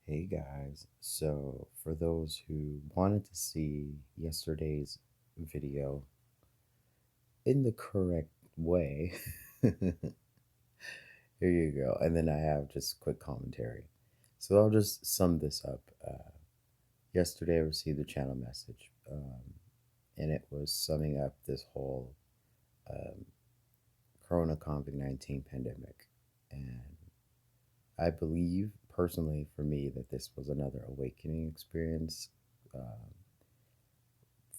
Hey guys, so for those who wanted to see yesterday's video in the correct way, here you go. And then I have just quick commentary. So I'll just sum this up. Yesterday I received a channel message, and it was summing up this whole um, Corona COVID-19 pandemic. And I believe personally for me that this was another awakening experience. Um,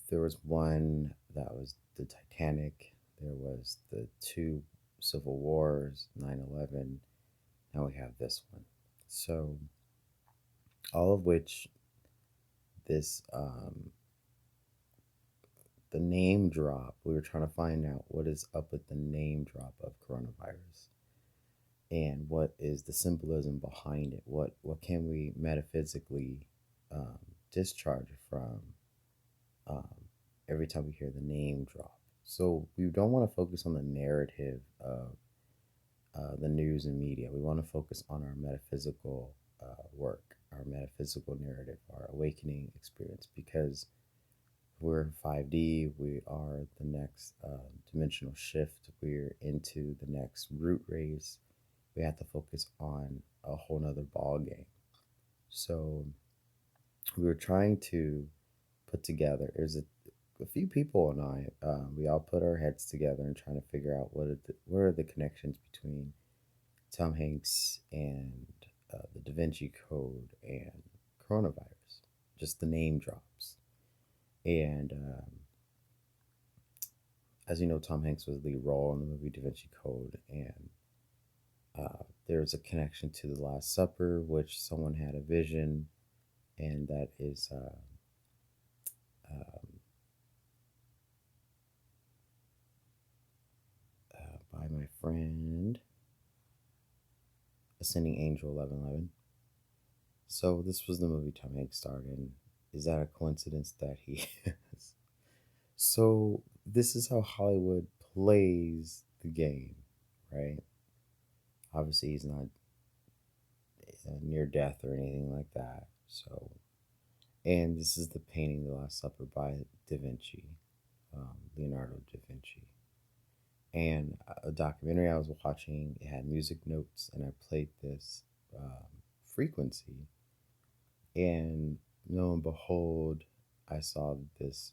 There was one that was the Titanic. There was the two civil wars, 9/11. Now we have this one. So, all of which this, the name drop, we were trying to find out what is up with the name drop of coronavirus and what is the symbolism behind it. What can we metaphysically um, discharge from um, every time we hear the name drop. So we don't want to focus on the narrative of the news and media. We want to focus on our metaphysical work, our metaphysical narrative, our awakening experience, because we're in 5D, we are the next dimensional shift, we're into the next root race. We have to focus on a whole nother ball game. So we were trying to put together is a few people and we all put our heads together and trying to figure out what are the connections between Tom Hanks and the Da Vinci Code and coronavirus, just the name drops. And as you know, Tom Hanks was the lead role in the movie Da Vinci Code, and there's a connection to the Last Supper, which someone had a vision, and that is um, by my friend Ascending Angel 1111. So this was the movie Tom Hanks starred in. Is that a coincidence that he is? So this is how Hollywood plays the game, right? Obviously, he's not near death or anything like that. So, and this is the painting, The Last Supper by Da Vinci, Leonardo da Vinci. And a documentary I was watching, it had music notes, and I played this frequency, and lo and behold, I saw this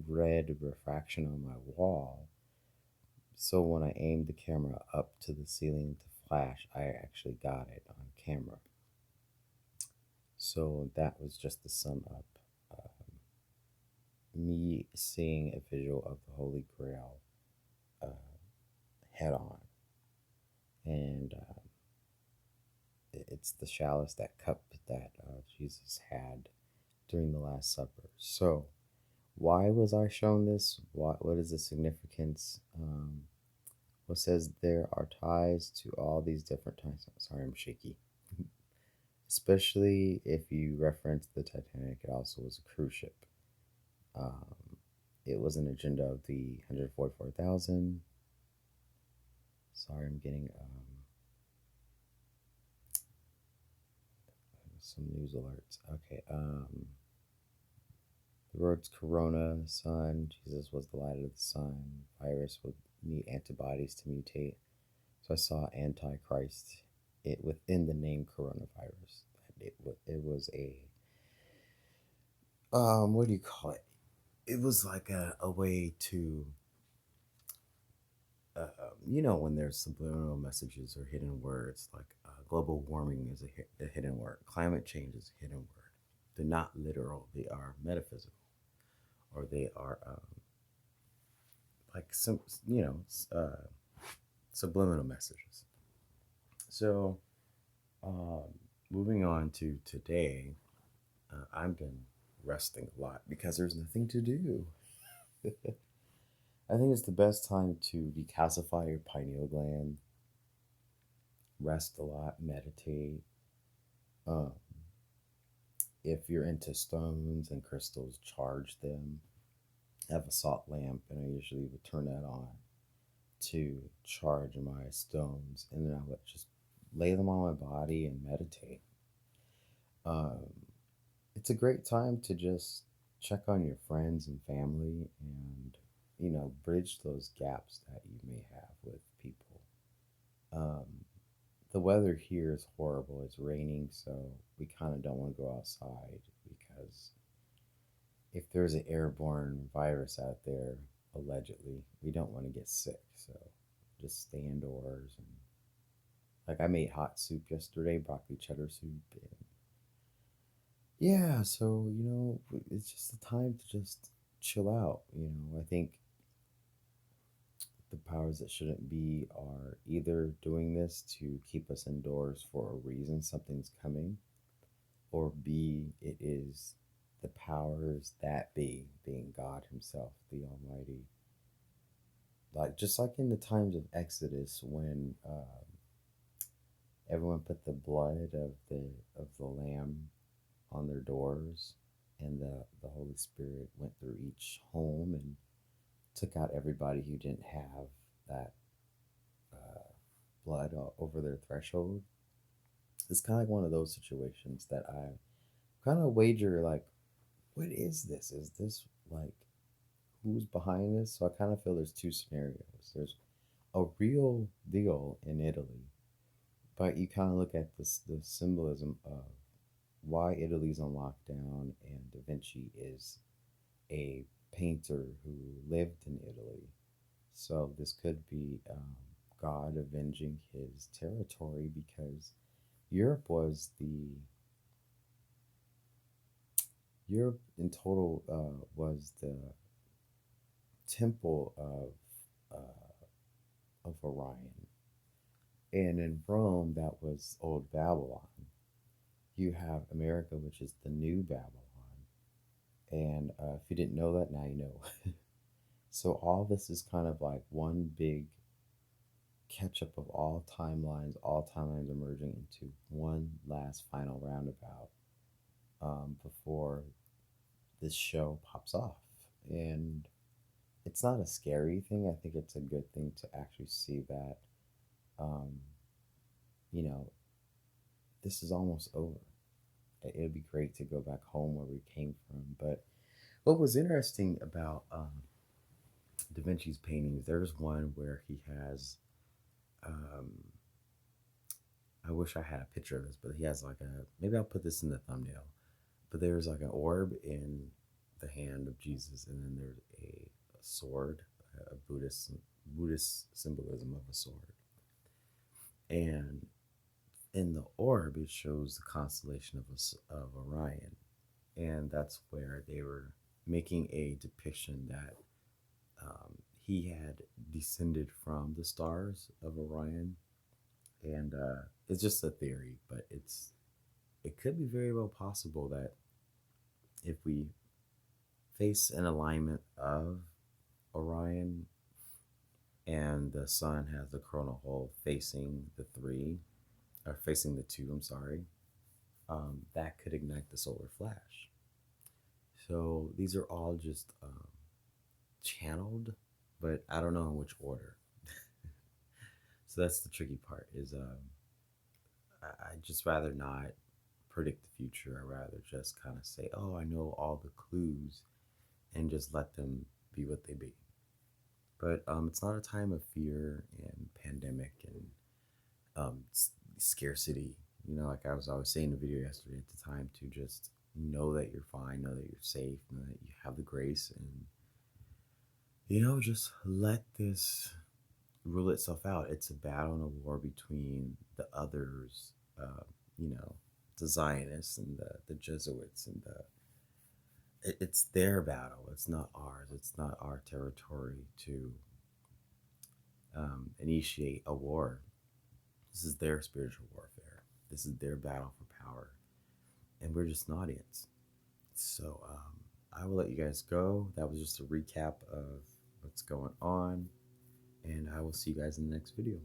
red refraction on my wall. So when I aimed the camera up to the ceiling to flash, I actually got it on camera. So that was just the sum up. Me seeing a visual of the Holy Grail uh, head on. And it's the chalice, that cup that Jesus had during the Last Supper. So, why was I shown this? What is the significance? What says there are ties to all these different times? Sorry, I'm shaky. Especially if you reference the Titanic, it also was a cruise ship. Um, it was an agenda of the 144,000. Sorry, I'm getting some news alerts. Okay. The words Corona, sun, Jesus was the light of the sun, virus would need antibodies to mutate. So I saw Antichrist it within the name coronavirus. It was a what do you call it? It was like a way to when there's subliminal messages or hidden words like global warming is a hidden word, climate change is a hidden word. They're not literal; they are metaphysical, or they are like some subliminal messages. So, um, moving on to today, I've been resting a lot because there's nothing to do. I think it's the best time to decalcify your pineal gland, rest a lot, meditate. Um, if you're into stones and crystals, charge them. I have a salt lamp, and I usually would turn that on to charge my stones, and then I would just lay them on my body and meditate. Um, it's a great time to just check on your friends and family and, bridge those gaps that you may have with people. Um, the weather here is horrible. It's raining, so we kind of don't want to go outside because if there's an airborne virus out there, allegedly, we don't want to get sick. So just stay indoors. And like I made hot soup yesterday, broccoli cheddar soup. And yeah, so, it's just the time to just chill out. I think the powers that shouldn't be are either doing this to keep us indoors for a reason, something's coming, or B, it is the powers that be, being God Himself, the Almighty. Like just like in the times of Exodus, when everyone put the blood of the lamb on their doors, and the Holy Spirit went through each home and took out everybody who didn't have that uh, blood over their threshold. It's kind of like one of those situations that I kind of wager, like, what is this? Is this like who's behind this? So I kind of feel there's two scenarios. There's a real deal in Italy, but you kind of look at this the symbolism of why Italy's on lockdown, and Da Vinci is a painter who lived in Italy. So this could be God avenging his territory because Europe was the Europe in total was the temple of Orion, and in Rome that was old Babylon. You have America, which is the new Babylon, and if you didn't know that, now you know. So all this is kind of like one big catch up of all timelines emerging into one last final roundabout before this show pops off. And it's not a scary thing. I think it's a good thing to actually see that, um, you know, this is almost over. It would be great to go back home where we came from. But what was interesting about Da Vinci's paintings, there's one where he has, um, I wish I had a picture of this, but he has like maybe I'll put this in the thumbnail. But there's like an orb in the hand of Jesus, and then there's a sword, a Buddhist symbolism of a sword. And in the orb, it shows the constellation of Orion. And that's where they were making a depiction that he had descended from the stars of Orion. And it's just a theory, but it could be very well possible that if we face an alignment of Orion and the sun has the coronal hole facing the three, or facing the two, I'm sorry, that could ignite the solar flash. So these are all just channeled, but I don't know in which order. So that's the tricky part. Is I just rather not predict the future. I rather just kind of say, oh, I know all the clues, and just let them be what they be. But it's not a time of fear and pandemic and scarcity. Like I was always saying in the video yesterday, it's a time to just know that you're fine, know that you're safe, know that you have the grace, and just let this rule itself out. It's a battle and a war between the others, you know, the Zionists and the Jesuits, and it's their battle. It's not ours. It's not our territory to initiate a war. This is their spiritual warfare. This is their battle for power, and we're just an audience. So I will let you guys go. That was just a recap of what's going on, and I will see you guys in the next video.